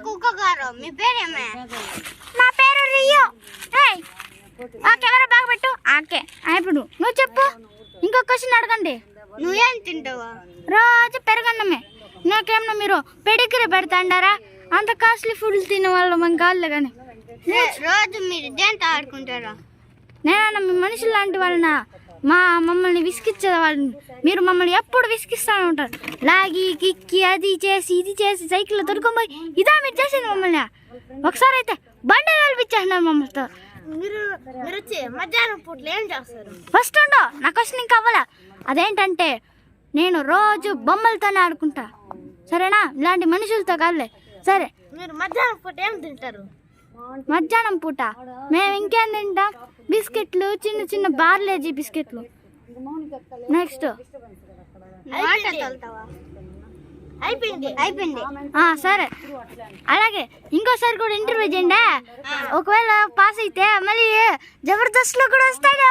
కుక్క గారు మీ పేరేమే? నా పేరు రియో. ఆ కెమెరా బాగా పెట్టు. ఓకే ఇప్పుడు నువ్వు చెప్పు. ఇంకో క్వశ్చన్ అడగండి. నువ్వేం తింటావా? రోజు పెరగన్నమే. నాకేమన్నా మీరు పెడిగిరి పెడతాండారా? అంత కాస్ట్లీ ఫుడ్ తినే వాళ్ళు మన కాదులే కానీ. రోజు మీరు దేంతో ఆడుకుంటారా? నేనన్నా మీ మనుషులు లాంటి వాళ్ళనా? మమ్మల్ని విసిగిచ్చే వాళ్ళని మీరు మమ్మల్ని ఎప్పుడు విసిగిస్తూనే ఉంటారు. లాగి కిక్కి అది చేసి ఇది చేసి సైకిల్లో దొరుకుపోయి ఇదా మీరు చేసేది మమ్మల్ని. ఒకసారి అయితే బండి నడిపించేస్తున్నారు మమ్మల్ని. మీరు వచ్చి మధ్యాహ్నం పూటలు ఏం చేస్తారు? ఫస్ట్ ఉండో నా క్వశ్చన్ ఇంకా అవ్వాలా. అదేంటంటే నేను రోజు బొమ్మలతోనే ఆడుకుంటా, సరేనా? ఇలాంటి మనుషులతో కాదులే. సరే, మీరు మధ్యాహ్నం పూట ఏం తింటారు? మధ్యాహ్నం పూట మేము ఇంకేం తింటాం? బిస్కెట్లు, చిన్న చిన్న బార్లేజీ బిస్కెట్లు. నెక్స్ట్ అయిపోయింది. సరే, అలాగే ఇంకోసారి కూడా ఇంటర్వ్యూ చేయండి. ఒకవేళ పాస్ అయితే మళ్ళీ జబర్దస్త్ లో కూడా వస్తాడు.